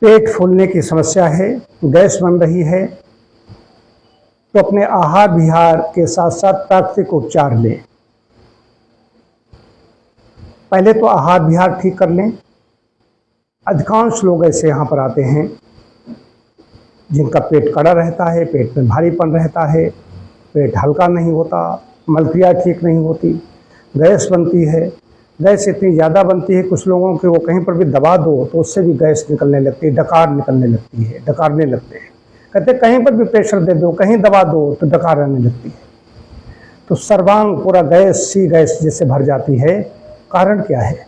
पेट फूलने की समस्या है, गैस बन रही है, तो अपने आहार विहार के साथ साथ प्राकृतिक उपचार लें। पहले तो आहार विहार ठीक कर लें। अधिकांश लोग ऐसे यहाँ पर आते हैं जिनका पेट कड़ा रहता है, पेट में भारीपन रहता है, पेट हल्का नहीं होता, मलक्रिया ठीक नहीं होती, गैस बनती है। गैस इतनी ज़्यादा बनती है कुछ लोगों के, वो कहीं पर भी दबा दो तो उससे भी गैस निकलने लगती है, डकार निकलने लगती है, डकारने लगते हैं। कहते कहीं पर भी प्रेशर दे दो, कहीं दबा दो तो डकार आने लगती है। तो सर्वांग पूरा गैस सी गैस जिससे भर जाती है। कारण क्या है?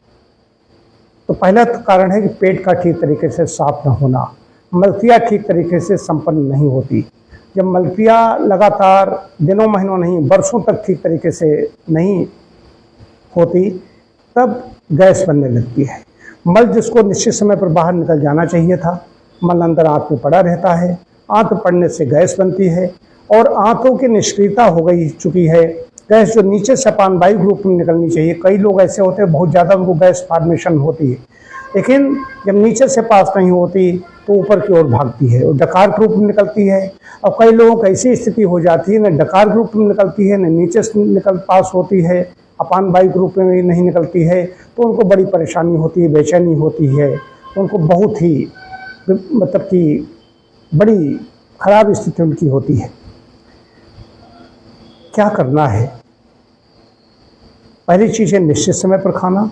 तो पहला तो कारण है कि पेट का ठीक तरीके से साफ न होना, मलक्रिया ठीक तरीके से संपन्न नहीं होती। जब मलक्रिया लगातार दिनों महीनों नहीं वर्षों तक ठीक तरीके से नहीं होती तब गैस बनने लगती है। मल जिसको निश्चित समय पर बाहर निकल जाना चाहिए था, मल अंदर आंत में पड़ा रहता है, आंत पड़ने से गैस बनती है और आंतों की निष्क्रियता हो गई चुकी है। गैस जो नीचे से अपान वायु रूप में निकलनी चाहिए, कई लोग ऐसे होते हैं बहुत ज़्यादा उनको गैस फॉर्मेशन होती है, लेकिन जब नीचे से पास नहीं होती तो ऊपर की ओर भागती है और डकार के रूप में निकलती है। और कई लोगों की ऐसी स्थिति हो जाती है न डकार के रूप में निकलती है, न नीचे से निकल पास होती है, अपान वायु के रूप में भी नहीं निकलती है, तो उनको बड़ी परेशानी होती है, बेचैनी होती है, उनको बहुत ही मतलब कि बड़ी खराब स्थिति उनकी होती है। क्या करना है? पहली चीज़ है निश्चित समय पर खाना,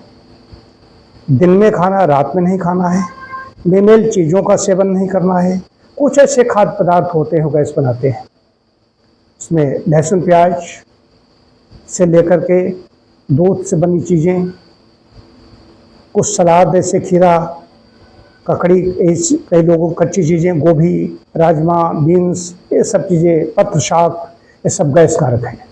दिन में खाना, रात में नहीं खाना है, बेमेल चीज़ों का सेवन नहीं करना है। कुछ ऐसे खाद्य पदार्थ होते हैं गैस बनाते हैं, उसमें लहसुन प्याज से लेकर के दूध से बनी चीज़ें, कुछ सलाद ऐसे खीरा ककड़ी, कई लोगों कच्ची चीज़ें, गोभी, राजमा, बीन्स, ये सब चीज़ें, पत्र शाक, ये सब गैस कारक हैं।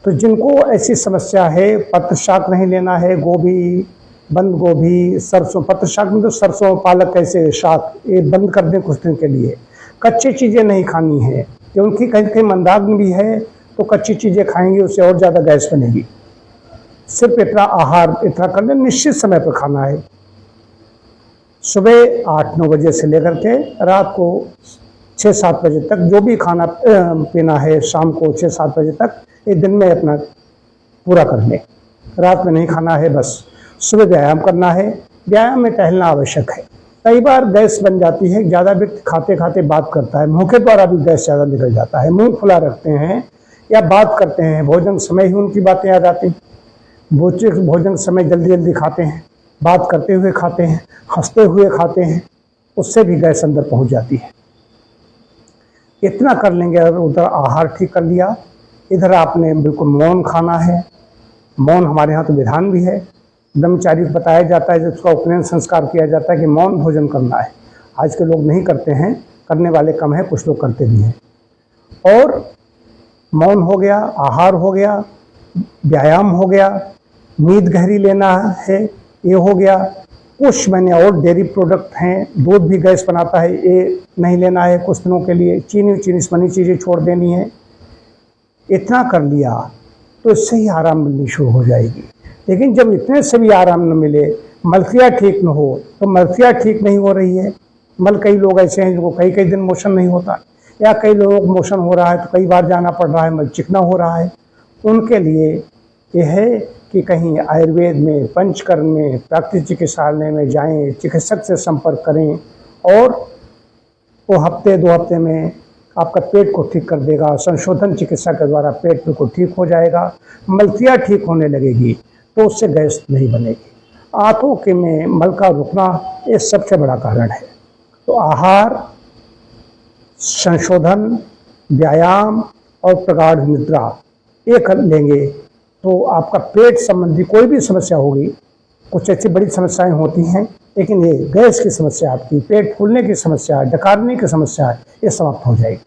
तो जिनको ऐसी समस्या है, पत्र शाक नहीं लेना है, गोभी, बंद गोभी, सरसों, पत्र शाक में तो सरसों पालक ऐसे शाक ये बंद कर दें कुछ दिन के लिए। कच्ची चीज़ें नहीं खानी है, कि उनकी कहीं कहीं मंदाग्नि भी है तो कच्ची चीज़ें खाएंगे उससे और ज़्यादा गैस बनेगी। सिर्फ इतना आहार इतना कर लें, निश्चित समय पर खाना है, सुबह 8-9 बजे से लेकर के रात को 6-7 बजे तक जो भी खाना पीना है, शाम को 6-7 बजे तक एक दिन में अपना पूरा कर लें। रात में नहीं खाना है, बस सुबह व्यायाम करना है। व्यायाम में टहलना आवश्यक है। कई बार गैस बन जाती है, ज़्यादा व्यक्ति खाते खाते बात करता है, मुँह के द्वारा भी गैस ज़्यादा निकल जाता है, मुँह खुला रखते हैं या बात करते हैं, भोजन समय ही उनकी बातें याद आती हैं, भोजन समय जल्दी जल्दी खाते हैं, बात करते हुए खाते हैं, हंसते हुए खाते हैं, उससे भी गैस अंदर पहुँच जाती है। इतना कर लेंगे, अगर उधर आहार ठीक कर लिया, इधर आपने बिल्कुल मौन खाना है। मौन हमारे यहाँ तो विधान भी है, ब्रह्मचारी को बताया जाता है, जब उसका उपनयन संस्कार किया जाता है कि मौन भोजन करना है। आज के लोग नहीं करते हैं, करने वाले कम हैं, कुछ लोग करते भी हैं। और मौन हो गया, आहार हो गया, व्यायाम हो गया, नींद गहरी लेना है, ये हो गया। कुछ मैंने और डेयरी प्रोडक्ट हैं, दूध भी गैस बनाता है, ये नहीं लेना है कुछ दिनों के लिए। चीनी बनी चीज़ें छोड़ देनी है। इतना कर लिया तो इससे ही आराम मिलनी शुरू हो जाएगी। लेकिन जब इतने से भी आराम न मिले, मलक्रिया ठीक न हो, तो मलक्रिया ठीक नहीं हो रही है, मल कई लोग ऐसे हैं जिनको कई कई दिन मोशन नहीं होता, या कई लोगों को मोशन हो रहा है तो कई बार जाना पड़ रहा है, मल चिकना हो रहा है, उनके लिए यह है कि कहीं आयुर्वेद में, पंचकर्म में, प्राकृतिक चिकित्सालय में जाएं, चिकित्सक से संपर्क करें और वो हफ्ते 2 हफ्ते में आपका पेट को ठीक कर देगा। संशोधन चिकित्सा के द्वारा पेट बिल्कुल ठीक हो जाएगा, मलक्रिया ठीक होने लगेगी, तो उससे गैस नहीं बनेगी। आंतों के में मल का रुकना ये सबसे बड़ा कारण है। तो आहार, संशोधन, व्यायाम और प्रगाढ़ निद्रा ये कर लेंगे तो आपका पेट संबंधी कोई भी समस्या होगी, कुछ ऐसी बड़ी समस्याएं होती हैं, लेकिन ये गैस की समस्या, आपकी पेट फूलने की समस्या, डकारने की समस्या, ये समाप्त हो जाएगी।